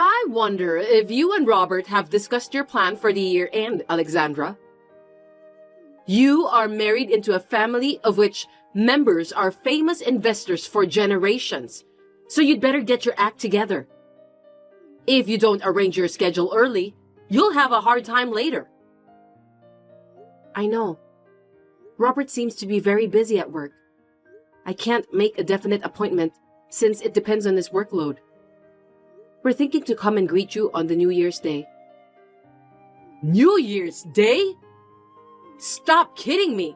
I wonder if you and Robert have discussed your plan for the year end, Alexandra. You are married into a family of which members are famous investors for generations, so you'd better get your act together. If you don't arrange your schedule early, you'll have a hard time later. I know. Robert seems to be very busy at work. I can't make a definite appointment since it depends on his workload. We're thinking to come and greet you on the New Year's Day. New Year's Day? Stop kidding me!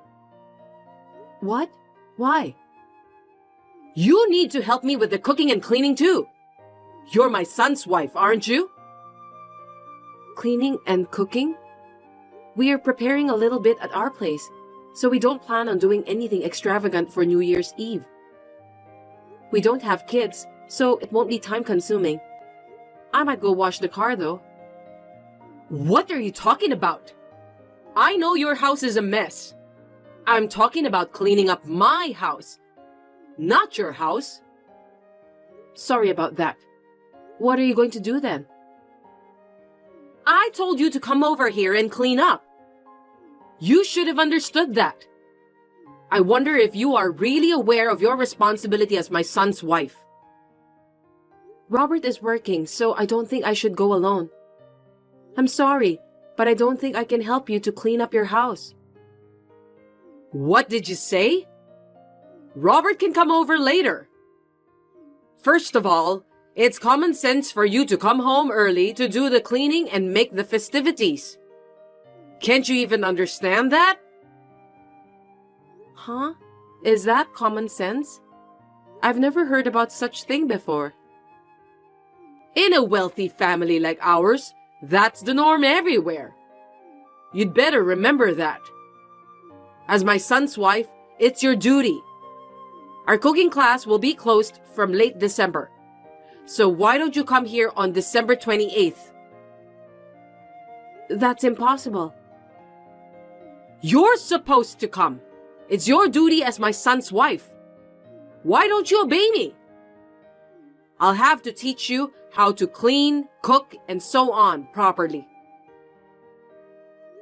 What? Why? You need to help me with the cooking and cleaning too. You're my son's wife, aren't you? Cleaning and cooking? We are preparing a little bit at our place, so we don't plan on doing anything extravagant for New Year's Eve. We don't have kids, so it won't be time-consuming. I might go wash the car, though. What are you talking about? I know your house is a mess. I'm talking about cleaning up my house, not your house. Sorry about that. What are you going to do then? I told you to come over here and clean up. You should have understood that. I wonder if you are really aware of your responsibility as my son's wife. Robert is working, so I don't think I should go alone. I'm sorry, but I don't think I can help you to clean up your house. What did you say? Robert can come over later. First of all, it's common sense for you to come home early to do the cleaning and make the festivities. Can't you even understand that? Huh? Is that common sense? I've never heard about such thing before. In a wealthy family like ours, that's the norm everywhere. You'd better remember that. As my son's wife, it's your duty. Our cooking class will be closed from late December. So why don't you come here on December 28th? That's impossible. You're supposed to come. It's your duty as my son's wife. Why don't you obey me? I'll have to teach you how to clean, cook, and so on properly.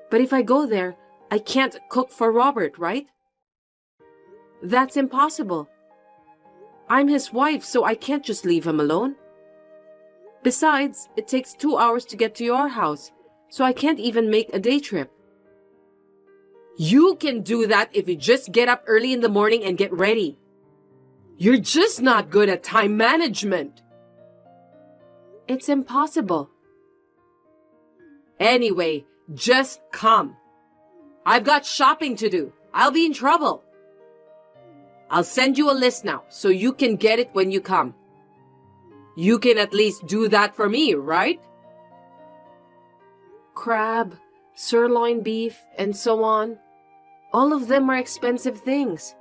But if I go there, I can't cook for Robert, right? That's impossible. I'm his wife, so I can't just leave him alone. Besides, it takes 2 hours to get to your house, so I can't even make a day trip. You can do that if you just get up early in the morning and get ready. You're just not good at time management. It's impossible. Anyway, just come. I've got shopping to do. I'll be in trouble. I'll send you a list now so you can get it when you come. You can at least do that for me, right? Crab, sirloin beef, and so on. All of them are expensive things.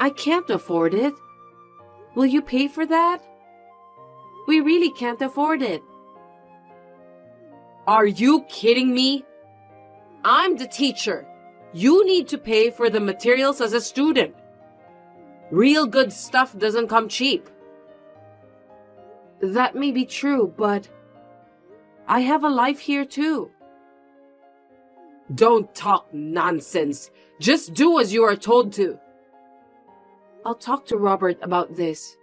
I can't afford it. Will you pay for that? We really can't afford it. Are you kidding me? I'm the teacher. You need to pay for the materials as a student. Real good stuff doesn't come cheap. That may be true, but I have a life here too. Don't talk nonsense. Just do as you are told to. I'll talk to Robert about this.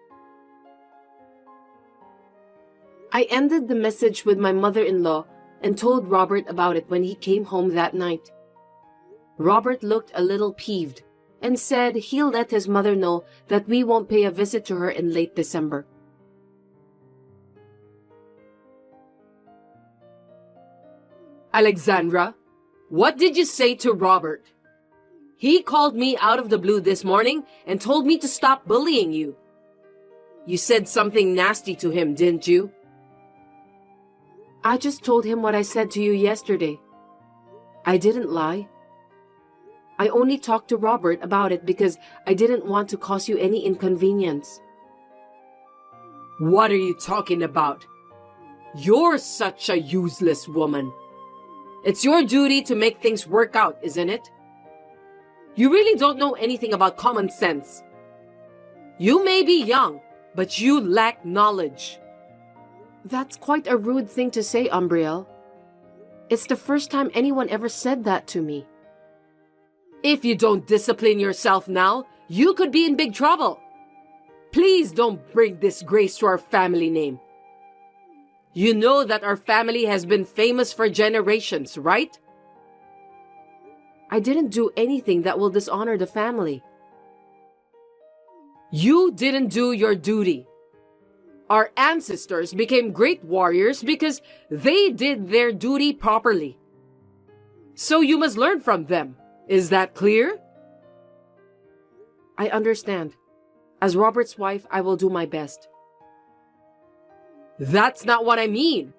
I ended the message with my mother-in-law and told Robert about it when he came home that night. Robert looked a little peeved and said he'll let his mother know that we won't pay a visit to her in late December. Alexandra, what did you say to Robert? He called me out of the blue this morning and told me to stop bullying you. You said something nasty to him, didn't you? I just told him what I said to you yesterday. I didn't lie. I only talked to Robert about it because I didn't want to cause you any inconvenience. What are you talking about? You're such a useless woman. It's your duty to make things work out, isn't it? You really don't know anything about common sense. You may be young, but you lack knowledge. That's quite a rude thing to say, Umbriel. It's the first time anyone ever said that to me. If you don't discipline yourself now, you could be in big trouble. Please don't bring disgrace to our family name. You know that our family has been famous for generations, right? I didn't do anything that will dishonor the family. You didn't do your duty. Our ancestors became great warriors because they did their duty properly. So you must learn from them. Is that clear? I understand. As Robert's wife, I will do my best. That's not what I mean.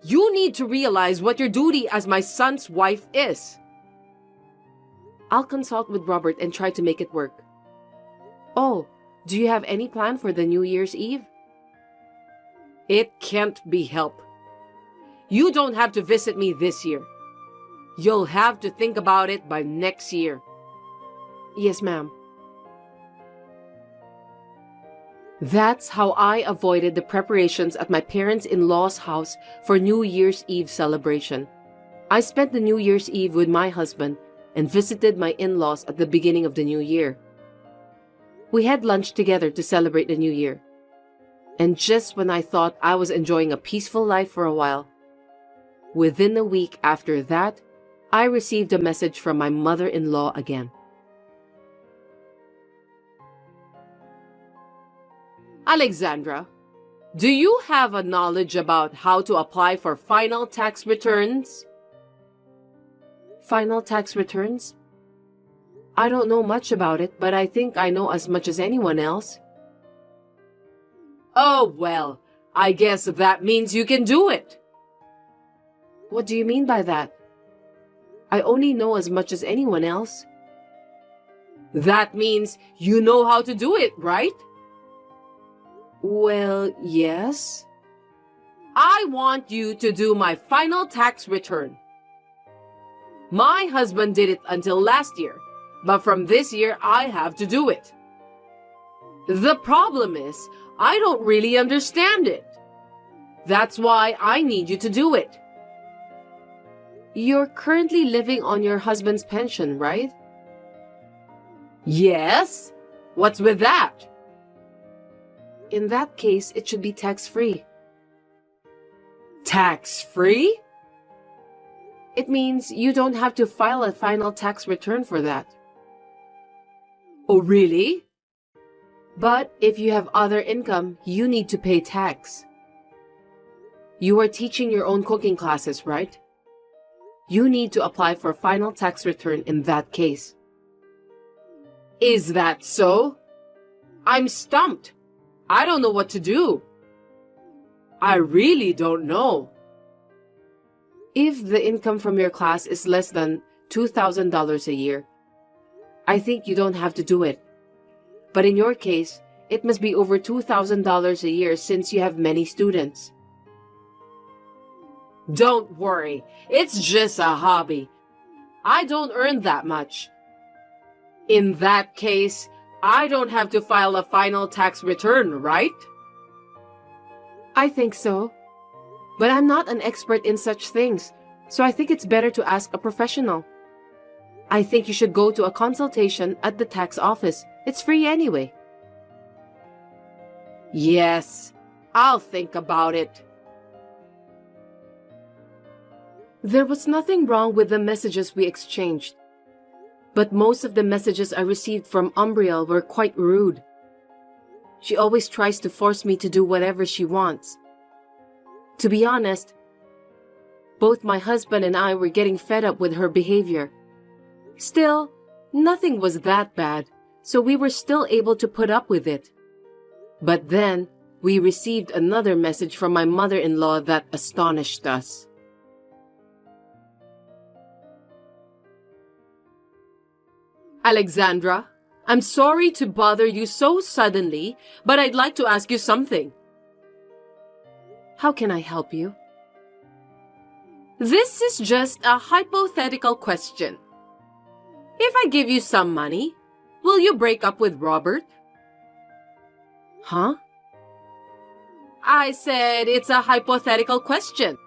You need to realize what your duty as my son's wife is. I'll consult with Robert and try to make it work. Oh, do you have any plan for the New Year's Eve? It can't be helped. You don't have to visit me this year. You'll have to think about it by next year. Yes, ma'am. That's how I avoided the preparations at my parents-in-law's house for New Year's Eve celebration. I spent the New Year's Eve with my husband and visited my in-laws at the beginning of the new year. We had lunch together to celebrate the new year. And just when I thought I was enjoying a peaceful life for a while, within a week after that, I received a message from my mother-in-law again. Alexandra, do you have a knowledge about how to apply for final tax returns? Final tax returns? I don't know much about it, but I think I know as much as anyone else. Oh, well, I guess that means you can do it. What do you mean by that? I only know as much as anyone else. That means you know how to do it, right? Well, yes. I want you to do my final tax return. My husband did it until last year, but from this year I have to do it. The problem is, I don't really understand it. That's why I need you to do it. You're currently living on your husband's pension, right? Yes. What's with that? In that case, it should be tax-free. Tax-free? It means you don't have to file a final tax return for that. Oh, really? But if you have other income, you need to pay tax. You are teaching your own cooking classes, right? You need to apply for final tax return in that case. Is that so? I'm stumped. I don't know what to do. I really don't know. If the income from your class is less than $2,000 a year, I think you don't have to do it. But in your case, it must be over $2,000 a year since you have many students. Don't worry, it's just a hobby. I don't earn that much. In that case, I don't have to file a final tax return, right? I think so. But I'm not an expert in such things, so I think it's better to ask a professional. I think you should go to a consultation at the tax office. It's free anyway. Yes, I'll think about it. There was nothing wrong with the messages we exchanged. But most of the messages I received from Umbriel were quite rude. She always tries to force me to do whatever she wants. To be honest, both my husband and I were getting fed up with her behavior. Still, nothing was that bad, so we were still able to put up with it. But then, we received another message from my mother-in-law that astonished us. Alexandra, I'm sorry to bother you so suddenly, but I'd like to ask you something. How can I help you? This is just a hypothetical question. If I give you some money, will you break up with Robert? Huh? I said it's a hypothetical question.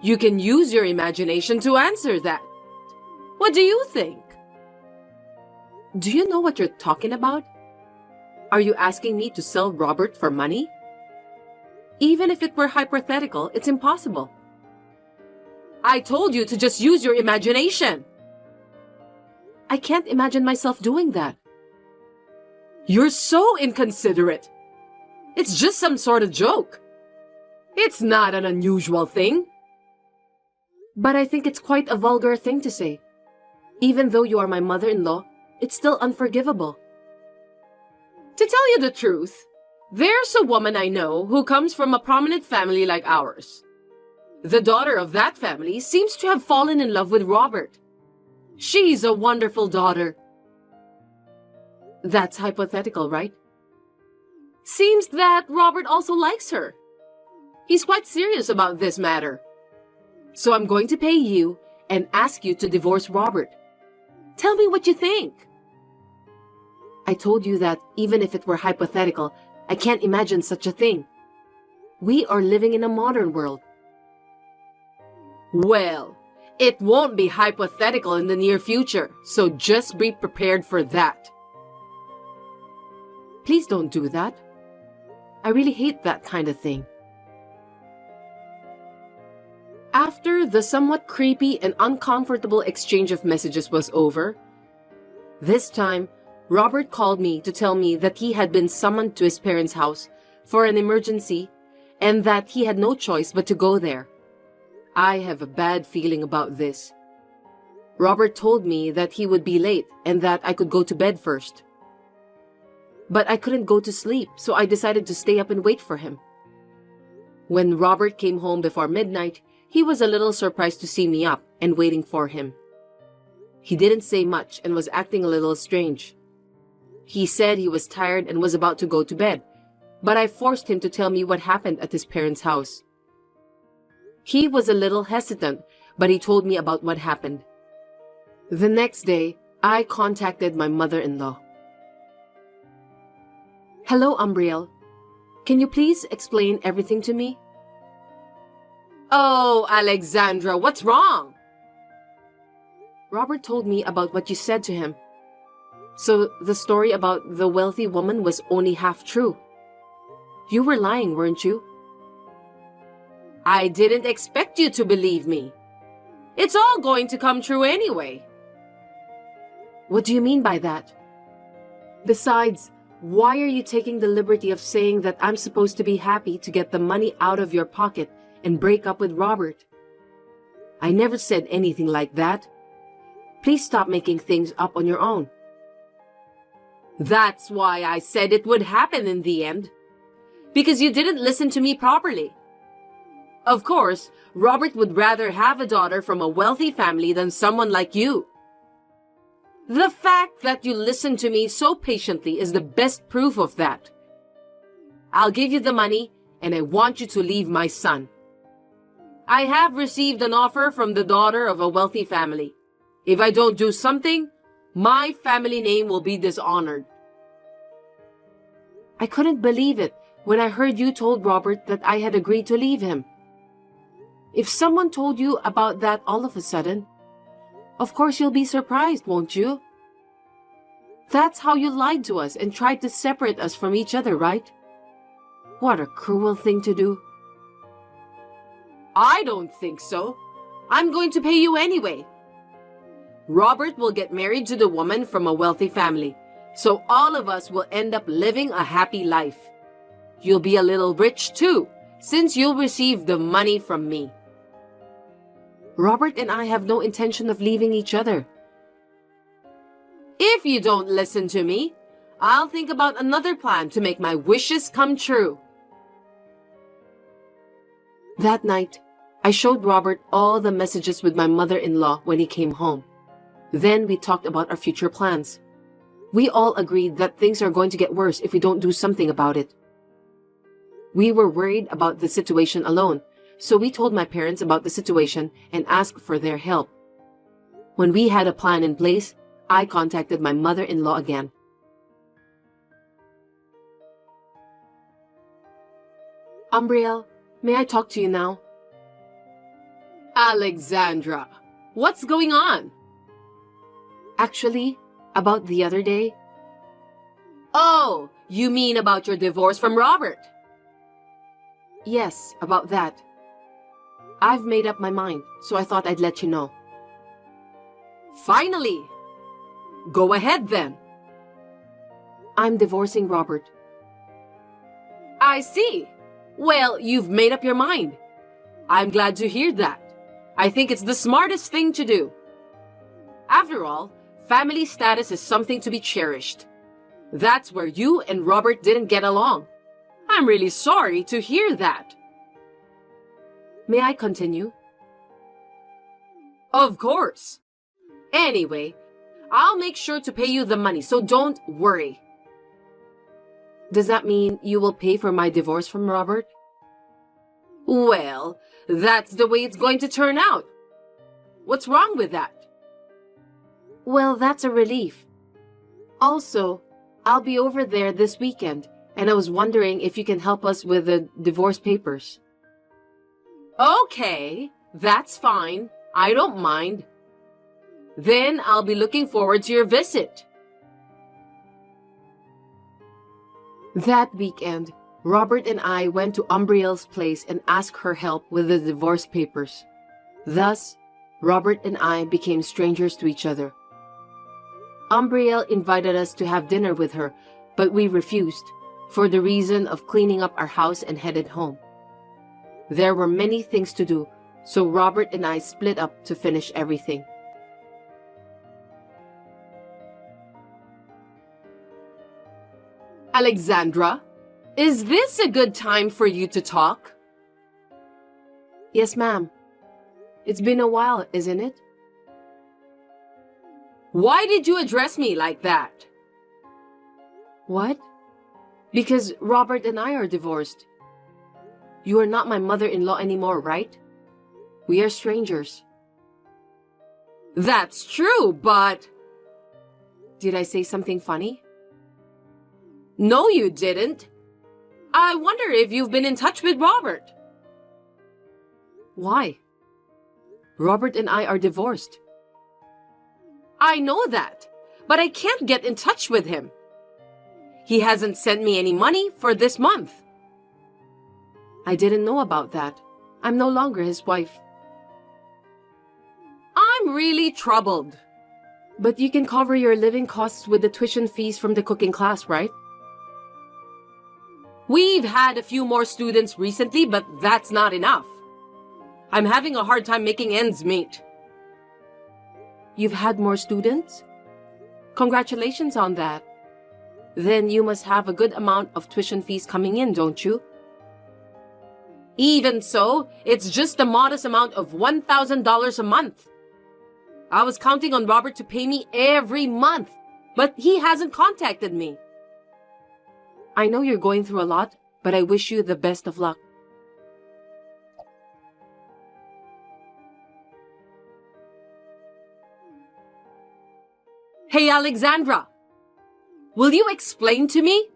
You can use your imagination to answer that. What do you think? Do you know what you're talking about? Are you asking me to sell Robert for money? Even if it were hypothetical, it's impossible. I told you to just use your imagination. I can't imagine myself doing that. You're so inconsiderate. It's just some sort of joke. It's not an unusual thing. But I think it's quite a vulgar thing to say. Even though you are my mother-in-law, it's still unforgivable. To tell you the truth, there's a woman I know who comes from a prominent family like ours. The daughter of that family seems to have fallen in love with Robert. She's a wonderful daughter. That's hypothetical, right? Seems that Robert also likes her. He's quite serious about this matter. So I'm going to pay you and ask you to divorce Robert. Tell me what you think. I told you that even if it were hypothetical, I can't imagine such a thing. We are living in a modern world. Well, it won't be hypothetical in the near future, so just be prepared for that. Please don't do that. I really hate that kind of thing. After the somewhat creepy and uncomfortable exchange of messages was over, this time, Robert called me to tell me that he had been summoned to his parents' house for an emergency and that he had no choice but to go there. I have a bad feeling about this. Robert told me that he would be late and that I could go to bed first. But I couldn't go to sleep, so I decided to stay up and wait for him. When Robert came home before midnight, he was a little surprised to see me up and waiting for him. He didn't say much and was acting a little strange. He said he was tired and was about to go to bed, but I forced him to tell me what happened at his parents' house. He was a little hesitant, but he told me about what happened. The next day, I contacted my mother-in-law. Hello, Umbriel. Can you please explain everything to me? Oh, Alexandra, what's wrong? Robert told me about what you said to him. So the story about the wealthy woman was only half true. You were lying, weren't you? I didn't expect you to believe me. It's all going to come true anyway. What do you mean by that? Besides, why are you taking the liberty of saying that I'm supposed to be happy to get the money out of your pocket and break up with Robert? I never said anything like that. Please stop making things up on your own. That's why I said it would happen in the end. Because you didn't listen to me properly. Of course, Robert would rather have a daughter from a wealthy family than someone like you. The fact that you listened to me so patiently is the best proof of that. I'll give you the money, and I want you to leave my son. I have received an offer from the daughter of a wealthy family. If I don't do something, my family name will be dishonored. I couldn't believe it when I heard you told Robert that I had agreed to leave him. If someone told you about that all of a sudden, of course you'll be surprised, won't you? That's how you lied to us and tried to separate us from each other, right? What a cruel thing to do. I don't think so. I'm going to pay you anyway. Robert will get married to the woman from a wealthy family, so all of us will end up living a happy life. You'll be a little rich too, since you'll receive the money from me. Robert and I have no intention of leaving each other. If you don't listen to me, I'll think about another plan to make my wishes come true. That night, I showed Robert all the messages with my mother-in-law when he came home. Then we talked about our future plans. We all agreed that things are going to get worse if we don't do something about it. We were worried about the situation alone, so we told my parents about the situation and asked for their help. When we had a plan in place, I contacted my mother-in-law again. Umbriel, may I talk to you now? Alexandra, what's going on? Actually, about the other day. Oh, you mean about your divorce from Robert? Yes, about that. I've made up my mind, so I thought I'd let you know. Finally! Go ahead then. I'm divorcing Robert. I see. Well, you've made up your mind. I'm glad to hear that. I think it's the smartest thing to do. After all, family status is something to be cherished. That's where you and Robert didn't get along. I'm really sorry to hear that. May I continue? Of course. Anyway, I'll make sure to pay you the money, so don't worry. Does that mean you will pay for my divorce from Robert? Well, that's the way it's going to turn out. What's wrong with that? Well, that's a relief. Also, I'll be over there this weekend, and I was wondering if you can help us with the divorce papers. Okay, that's fine. I don't mind. Then I'll be looking forward to your visit. That weekend, Robert and I went to Umbriel's place and asked her help with the divorce papers. Thus, Robert and I became strangers to each other. Umbriel invited us to have dinner with her, but we refused, for the reason of cleaning up our house and headed home. There were many things to do, so Robert and I split up to finish everything. Alexandra, is this a good time for you to talk? Yes, ma'am. It's been a while, isn't it? Why did you address me like that? What? Because Robert and I are divorced. You are not my mother-in-law anymore, right? We are strangers. That's true, but... Did I say something funny? No, you didn't. I wonder if you've been in touch with Robert. Why? Robert and I are divorced. I know that, but I can't get in touch with him. He hasn't sent me any money for this month. I didn't know about that. I'm no longer his wife. I'm really troubled. But you can cover your living costs with the tuition fees from the cooking class, right? We've had a few more students recently, but that's not enough. I'm having a hard time making ends meet. You've had more students? Congratulations on that. Then you must have a good amount of tuition fees coming in, don't you? Even so, it's just a modest amount of $1,000 a month. I was counting on Robert to pay me every month, but he hasn't contacted me. I know you're going through a lot, but I wish you the best of luck. Hey, Alexandra! Will you explain to me?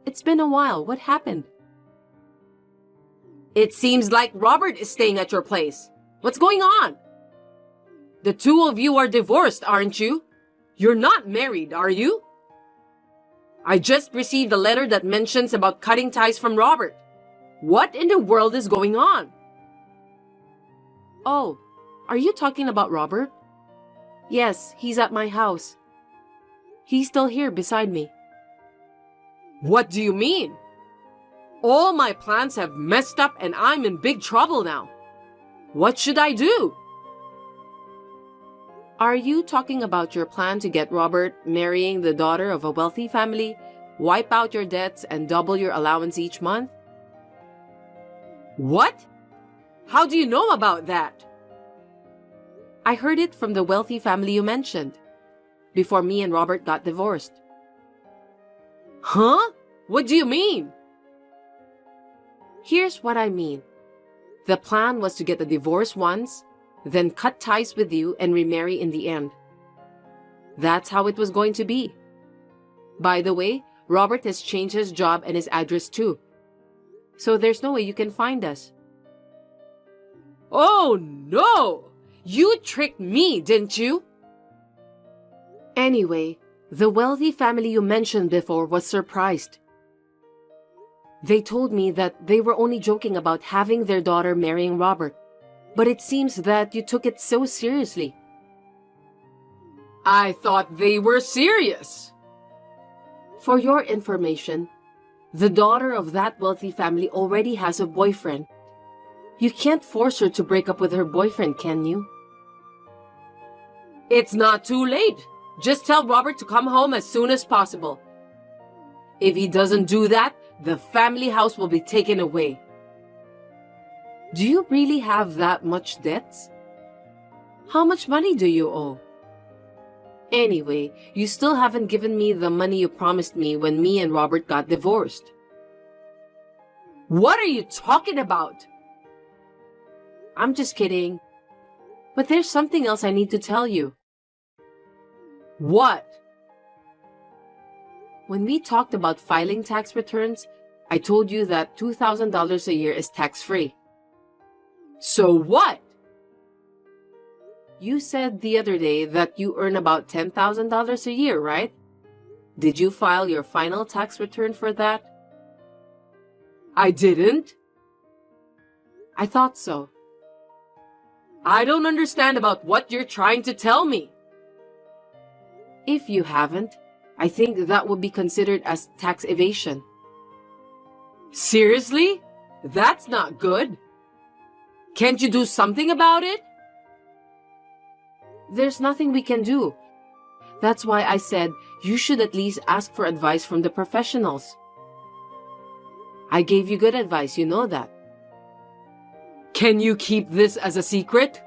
It's been a while. What happened? It seems like Robert is staying at your place. What's going on? The two of you are divorced, aren't you? You're not married, are you? I just received a letter that mentions about cutting ties from Robert. What in the world is going on? Oh, are you talking about Robert? Yes, he's at my house. He's still here beside me. What do you mean? All my plans have messed up and I'm in big trouble now. What should I do? Are you talking about your plan to get Robert marrying the daughter of a wealthy family, wipe out your debts, and double your allowance each month? What? How do you know about that? I heard it from the wealthy family you mentioned, before me and Robert got divorced. Huh? What do you mean? Here's what I mean. The plan was to get a divorce once, then cut ties with you and remarry in the end. That's how it was going to be. By the way, Robert has changed his job and his address too. so there's no way you can find us. Oh no! You tricked me, didn't you? Anyway, the wealthy family you mentioned before was surprised. They told me that they were only joking about having their daughter marrying Robert, but it seems that you took it so seriously. I thought they were serious. For your information, the daughter of that wealthy family already has a boyfriend. You can't force her to break up with her boyfriend, can you? It's not too late. Just tell Robert to come home as soon as possible. If he doesn't do that, the family house will be taken away. Do you really have that much debts? How much money do you owe? Anyway, you still haven't given me the money you promised me when me and Robert got divorced. What are you talking about? I'm just kidding. But there's something else I need to tell you. What? When we talked about filing tax returns, I told you that $2,000 a year is tax-free. So what? You said the other day that you earn about $10,000 a year, right? Did you file your final tax return for that? I didn't. I thought so. I don't understand about what you're trying to tell me. If you haven't, I think that would be considered as tax evasion. Seriously? That's not good. Can't you do something about it? There's nothing we can do. That's why I said you should at least ask for advice from the professionals. I gave you good advice, you know that. Can you keep this as a secret?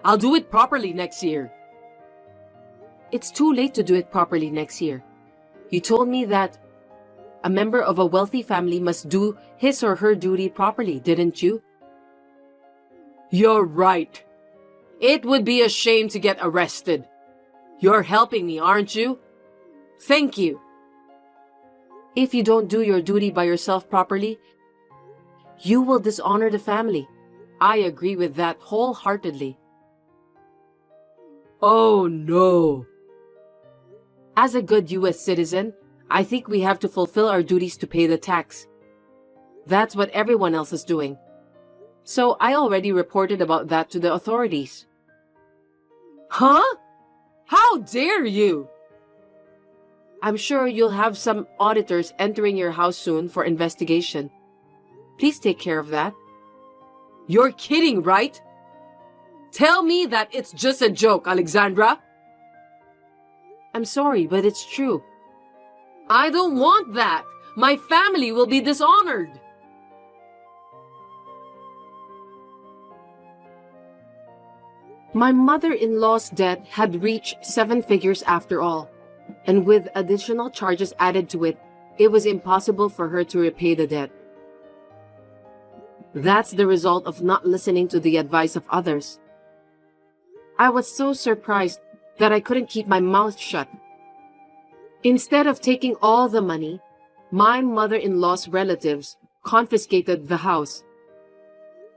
I'll do it properly next year. It's too late to do it properly next year. You told me that a member of a wealthy family must do his or her duty properly, didn't you? You're right. It would be a shame to get arrested. You're helping me, aren't you? Thank you. If you don't do your duty by yourself properly, you will dishonor the family. I agree with that wholeheartedly. Oh no. As a good U.S. citizen, I think we have to fulfill our duties to pay the tax. That's what everyone else is doing. So I already reported about that to the authorities. Huh? How dare you? I'm sure you'll have some auditors entering your house soon for investigation. Please take care of that. You're kidding, right? Tell me that it's just a joke, Alexandra. I'm sorry, but it's true. I don't want that. My family will be dishonored. My mother-in-law's debt had reached 7 figures after all, and with additional charges added to it, it was impossible for her to repay the debt. That's the result of not listening to the advice of others. I was so surprised that I couldn't keep my mouth shut. Instead of taking all the money, my mother-in-law's relatives confiscated the house.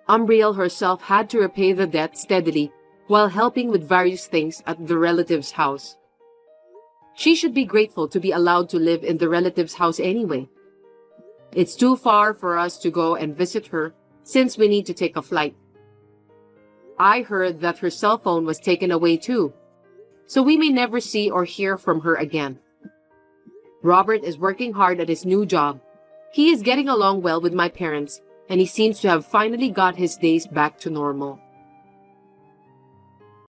Umbriel herself had to repay the debt steadily while helping with various things at the relative's house. She should be grateful to be allowed to live in the relative's house anyway. It's too far for us to go and visit her since we need to take a flight. I heard that her cell phone was taken away too, so we may never see or hear from her again. Robert is working hard at his new job. He is getting along well with my parents, and he seems to have finally got his days back to normal.